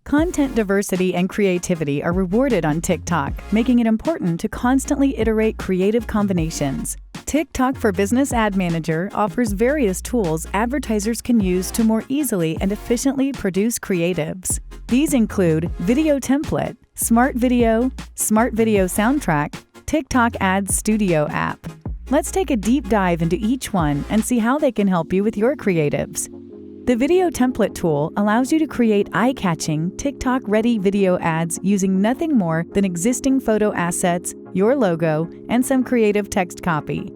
Content diversity and creativity are rewarded on TikTok, making it important to constantly iterate creative combinations. TikTok for Business Ad Manager offers various tools advertisers can use to more easily and efficiently produce creatives. These include Video Template, Smart Video Soundtrack, TikTok Ads Studio app. Let's take a deep dive into each one and see how they can help you with your creatives. The Video Template tool allows you to create eye-catching, TikTok-ready video ads using nothing more than existing photo assets, your logo, and some creative text copy.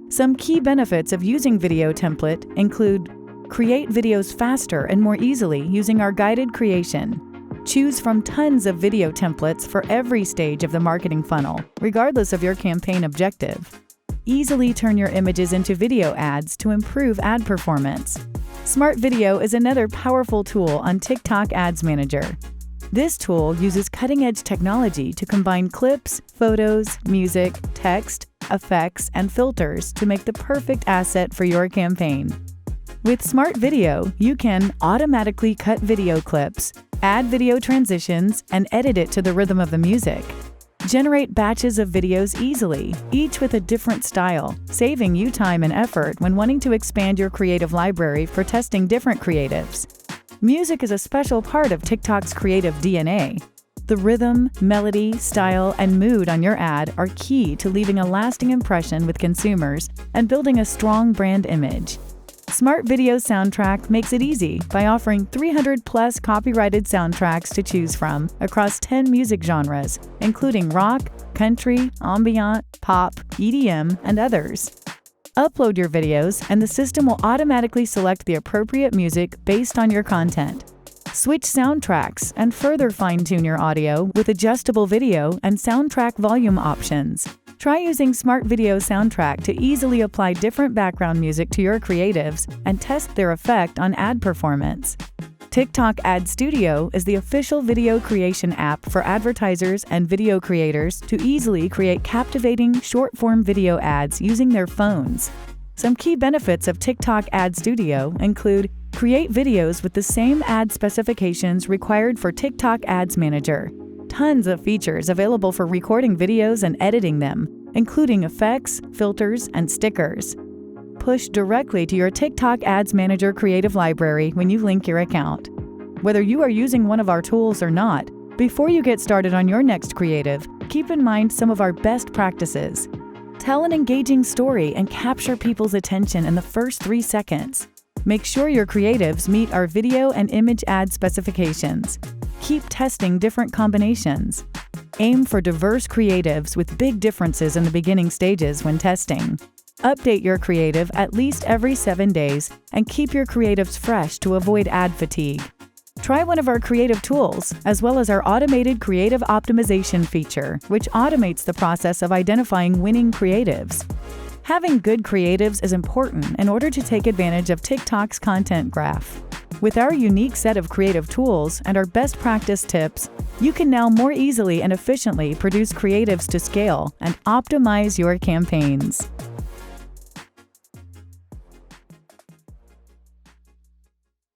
Some key benefits of using Video Template include: create videos faster and more easily using our guided creation. Choose from tons of video templates for every stage of the marketing funnel, regardless of your campaign objective. Easily turn your images into video ads to improve ad performance. Smart Video is another powerful tool on TikTok Ads Manager. This tool uses cutting-edge technology to combine clips, photos, music, text, effects, and filters to make the perfect asset for your campaign. With Smart Video, you can automatically cut video clips, add video transitions, and edit it to the rhythm of the music. Generate batches of videos easily, each with a different style, saving you time and effort when wanting to expand your creative library for testing different creatives. Music is a special part of TikTok's creative DNA. The rhythm, melody, style, and mood on your ad are key to leaving a lasting impression with consumers and building a strong brand image. Smart Video Soundtrack makes it easy by offering 300-plus copyrighted soundtracks to choose from across 10 music genres, including rock, country, ambient, pop, EDM, and others. Upload your videos, and the system will automatically select the appropriate music based on your content. Switch soundtracks and further fine-tune your audio with adjustable video and soundtrack volume options. Try using Smart Video Soundtrack to easily apply different background music to your creatives and test their effect on ad performance. TikTok Ad Studio is the official video creation app for advertisers and video creators to easily create captivating, short-form video ads using their phones. Some key benefits of TikTok Ad Studio include: create videos with the same ad specifications required for TikTok Ads Manager. Tons of features available for recording videos and editing them, including effects, filters, and stickers. Push directly to your TikTok Ads Manager creative library when you link your account. Whether you are using one of our tools or not, before you get started on your next creative, keep in mind some of our best practices. Tell an engaging story and capture people's attention in the first 3 seconds. Make sure your creatives meet our video and image ad specifications. Keep testing different combinations. Aim for diverse creatives with big differences in the beginning stages when testing. Update your creative at least every 7 days and keep your creatives fresh to avoid ad fatigue. Try one of our creative tools, as well as our automated creative optimization feature, which automates the process of identifying winning creatives. Having good creatives is important in order to take advantage of TikTok's content graph. With our unique set of creative tools and our best practice tips, you can now more easily and efficiently produce creatives to scale and optimize your campaigns.